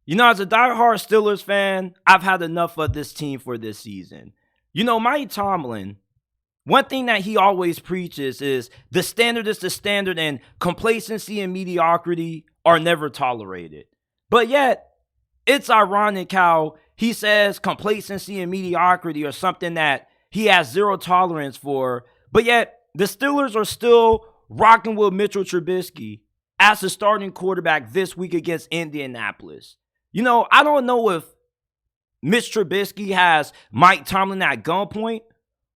As a diehard Steelers fan, I've had enough of this team for this season. Mike Tomlin, one thing that he always preaches is the standard is the standard and complacency and mediocrity are never tolerated. But yet, it's ironic how he says complacency and mediocrity are something that he has zero tolerance for, but yet the Steelers are still rocking with Mitchell Trubisky as the starting quarterback this week against Indianapolis. I don't know if Mitch Trubisky has Mike Tomlin at gunpoint,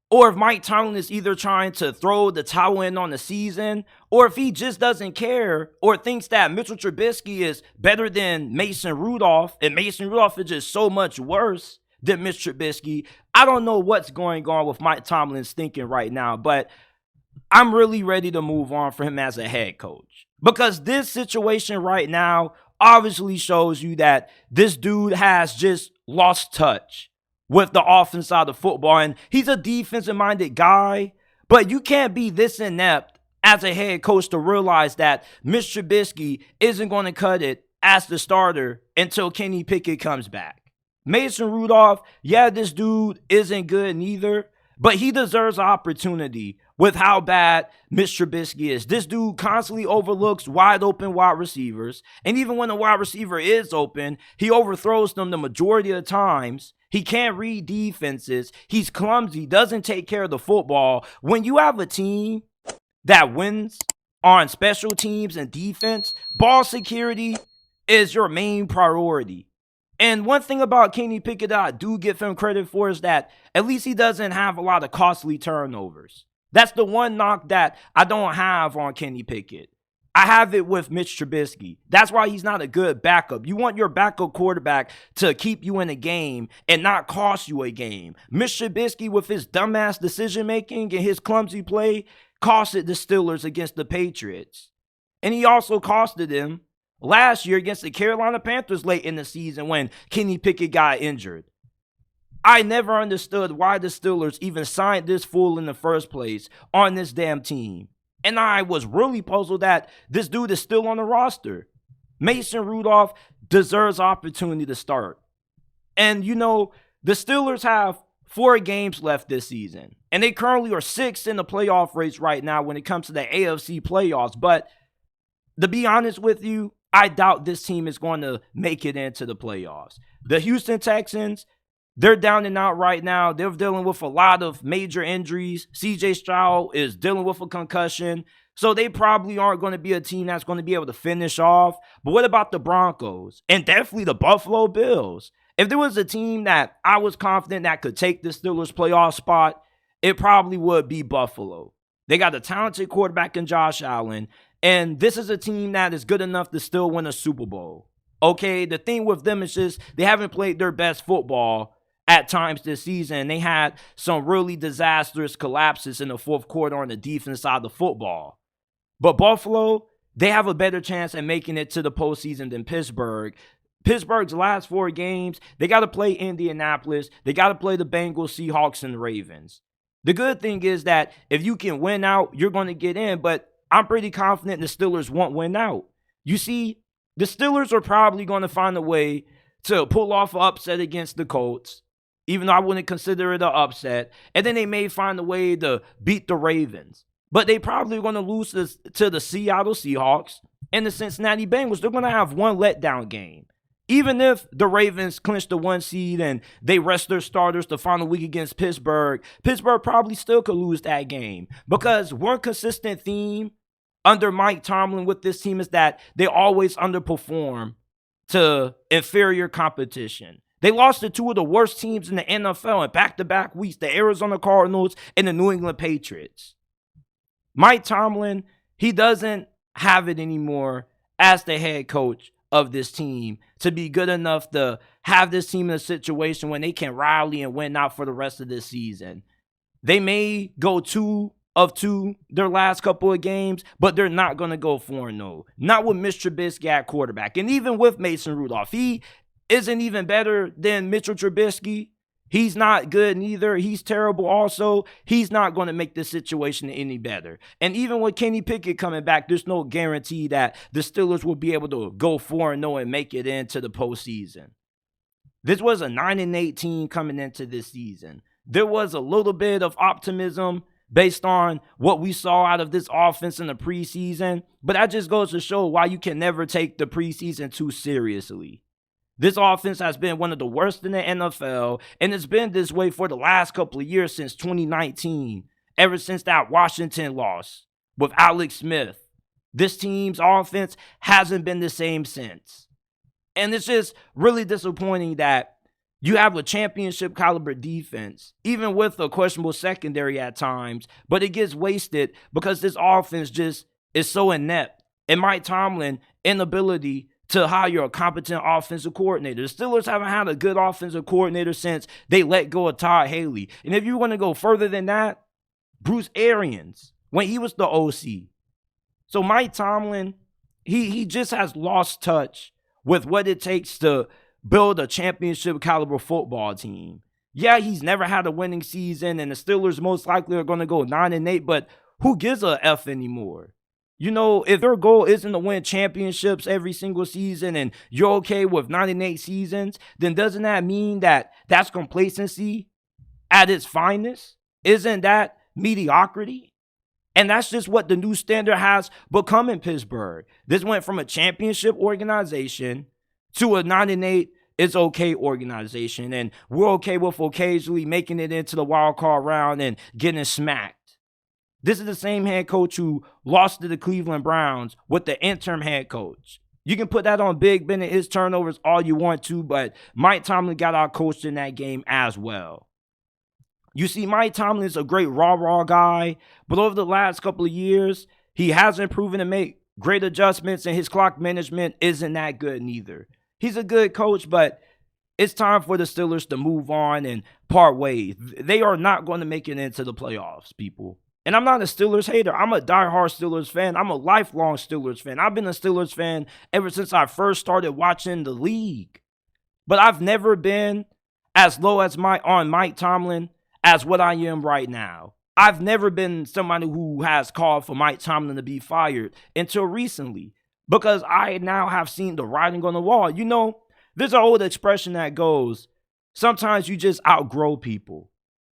or if Mike Tomlin is either trying to throw the towel in on the season, or if he just doesn't care or thinks that Mitchell Trubisky is better than Mason Rudolph, and Mason Rudolph is just so much worse than Mitch Trubisky. I don't know what's going on with Mike Tomlin's thinking right now, but I'm really ready to move on for him as a head coach. Because this situation right now obviously shows you that this dude has just lost touch with the offense side of football. And he's a defensive-minded guy, but you can't be this inept as a head coach to realize that Mitch Trubisky isn't going to cut it as the starter until Kenny Pickett comes back. Mason Rudolph, this dude isn't good neither, but he deserves an opportunity with how bad Mitch Trubisky is. This dude constantly overlooks wide open wide receivers, and even when the wide receiver is open, he overthrows them the majority of the times. He can't read defenses. He's clumsy, doesn't take care of the football. When you have a team that wins on special teams and defense, ball security is your main priority. And one thing about Kenny Pickett that I do give him credit for is that at least he doesn't have a lot of costly turnovers. That's the one knock that I don't have on Kenny Pickett. I have it with Mitch Trubisky. That's why he's not a good backup. You want your backup quarterback to keep you in a game and not cost you a game. Mitch Trubisky, with his dumbass decision-making and his clumsy play, costed the Steelers against the Patriots. And he also costed them last year against the Carolina Panthers late in the season when Kenny Pickett got injured. I never understood why the Steelers even signed this fool in the first place on this damn team. And I was really puzzled that this dude is still on the roster. Mason Rudolph deserves opportunity to start. And, the Steelers have 4 games left this season. And they currently are 6th in the playoff race right now when it comes to the AFC playoffs. But to be honest with you, I doubt this team is going to make it into the playoffs. The Houston Texans, they're down and out right now. They're dealing with a lot of major injuries. CJ Stroud is dealing with a concussion. So they probably aren't going to be a team that's going to be able to finish off. But what about the Broncos? And definitely the Buffalo Bills. If there was a team that I was confident that could take the Steelers playoff spot, it probably would be Buffalo. They got a talented quarterback in Josh Allen. And this is a team that is good enough to still win a Super Bowl. Okay, the thing with them is just they haven't played their best football at times this season. They had some really disastrous collapses in the fourth quarter on the defense side of the football. But Buffalo, they have a better chance at making it to the postseason than Pittsburgh. Pittsburgh's last 4 games, they got to play Indianapolis. They got to play the Bengals, Seahawks, and the Ravens. The good thing is that if you can win out, you're going to get in. But I'm pretty confident the Steelers won't win out. You see, the Steelers are probably going to find a way to pull off an upset against the Colts, even though I wouldn't consider it an upset. And then they may find a way to beat the Ravens. But they probably are going to lose to the Seattle Seahawks and the Cincinnati Bengals. They're going to have one letdown game. Even if the Ravens clinch the 1 seed and they rest their starters the final week against Pittsburgh, Pittsburgh probably still could lose that game. Because one consistent theme under Mike Tomlin with this team is that they always underperform to inferior competition. They lost to 2 of the worst teams in the NFL in back-to-back weeks, the Arizona Cardinals and the New England Patriots. Mike Tomlin, he doesn't have it anymore as the head coach of this team to be good enough to have this team in a situation when they can rally and win out for the rest of this season. They may go 2 of 2 their last couple of games, but they're not going to go 4-0. Not with Mitch Trubisky at quarterback. And even with Mason Rudolph, he isn't even better than Mitchell Trubisky. He's not good neither. He's terrible also. He's not going to make the situation any better. And even with Kenny Pickett coming back, there's no guarantee that the Steelers will be able to go 4-0 and make it into the postseason. This was a 9-8 team coming into this season. There was a little bit of optimism based on what we saw out of this offense in the preseason, but that just goes to show why you can never take the preseason too seriously. This offense has been one of the worst in the NFL, and it's been this way for the last couple of years since 2019, ever since that Washington loss with Alex Smith. This team's offense hasn't been the same since. And it's just really disappointing that you have a championship caliber defense, even with a questionable secondary at times, but it gets wasted because this offense just is so inept. And Mike Tomlin, inability to hire a competent offensive coordinator. The Steelers haven't had a good offensive coordinator since they let go of Todd Haley. And if you want to go further than that, Bruce Arians, when he was the OC. So Mike Tomlin, he just has lost touch with what it takes to build a championship caliber football team. Yeah, he's never had a winning season, and the Steelers most likely are going to go 9-8, but who gives a F anymore? You know, if their goal isn't to win championships every single season and you're okay with 9-8 seasons, then doesn't that mean that that's complacency at its finest? Isn't that mediocrity? And that's just what the new standard has become in Pittsburgh. This went from a championship organization to a 9-8 is okay organization. And we're okay with occasionally making it into the wild card round and getting smacked. This is the same head coach who lost to the Cleveland Browns with the interim head coach. You can put that on Big Ben and his turnovers all you want to, but Mike Tomlin got outcoached in that game as well. You see, Mike Tomlin is a great raw guy, but over the last couple of years, he hasn't proven to make great adjustments, and his clock management isn't that good neither. He's a good coach, but it's time for the Steelers to move on and part ways. They are not going to make it into the playoffs, people. And I'm not a Steelers hater. I'm a diehard Steelers fan. I'm a lifelong Steelers fan. I've been a Steelers fan ever since I first started watching the league. But I've never been as low as on Mike Tomlin as what I am right now. I've never been somebody who has called for Mike Tomlin to be fired until recently, because I now have seen the writing on the wall. You know, there's an old expression that goes, sometimes you just outgrow people.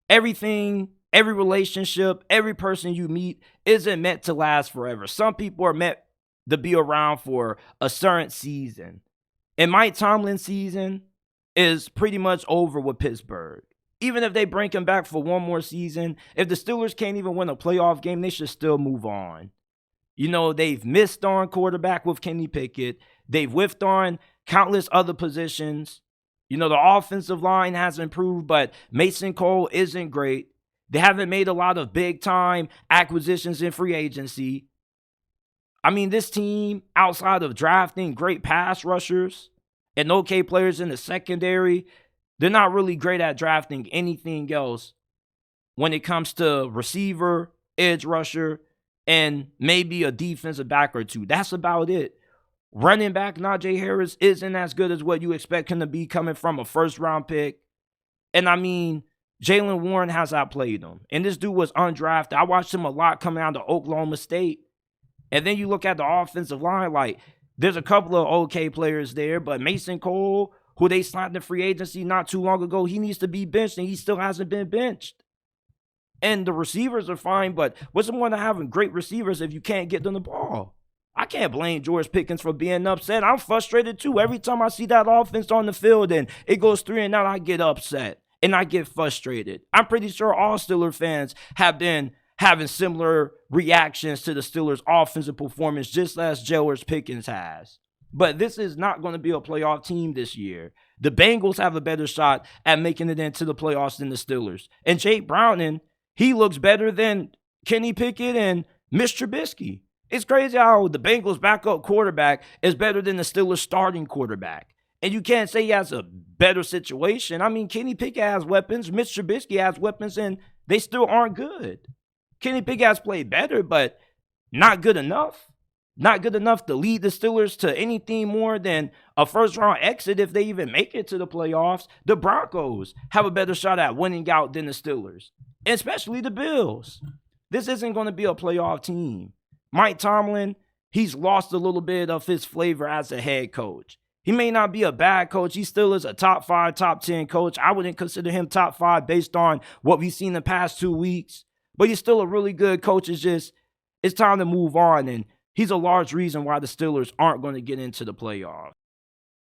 Every relationship, every person you meet isn't meant to last forever. Some people are meant to be around for a certain season. And Mike Tomlin's season is pretty much over with Pittsburgh. Even if they bring him back for one more season, if the Steelers can't even win a playoff game, they should still move on. You know, they've missed on quarterback with Kenny Pickett. They've whiffed on countless other positions. You know, the offensive line has improved, but Mason Cole isn't great. They haven't made a lot of big-time acquisitions in free agency. I mean, this team, outside of drafting great pass rushers and okay players in the secondary, they're not really great at drafting anything else when it comes to receiver, edge rusher, and maybe a defensive back or two. That's about it. Running back Najee Harris isn't as good as what you expect him to be coming from a first-round pick. And I mean, Jaylen Warren has outplayed him. And this dude was undrafted. I watched him a lot coming out of Oklahoma State. And then you look at the offensive line, like, there's a couple of okay players there, but Mason Cole, who they signed in free agency not too long ago, he needs to be benched, and he still hasn't been benched. And the receivers are fine, but what's the point of having great receivers if you can't get them the ball? I can't blame George Pickens for being upset. I'm frustrated too. Every time I see that offense on the field and it goes 3-and-out, I get upset. And I get frustrated. I'm pretty sure all Steelers fans have been having similar reactions to the Steelers' offensive performance, just as George Pickens has. But this is not going to be a playoff team this year. The Bengals have a better shot at making it into the playoffs than the Steelers. And Jake Browning, he looks better than Kenny Pickett and Mitch Trubisky. It's crazy how the Bengals' backup quarterback is better than the Steelers' starting quarterback. And you can't say he has a better situation. I mean, Kenny Pickett has weapons. Mitch Trubisky has weapons, and they still aren't good. Kenny Pickett has played better, but not good enough. not good enough to lead the Steelers to anything more than a first-round exit if they even make it to the playoffs. The Broncos have a better shot at winning out than the Steelers, especially the Bills. This isn't going to be a playoff team. Mike Tomlin, he's lost a little bit of his flavor as a head coach. He may not be a bad coach. He still is a top 5, top 10 coach. I wouldn't consider him top 5 based on what we've seen the past 2 weeks. But he's still a really good coach. It's time to move on. And he's a large reason why the Steelers aren't going to get into the playoffs.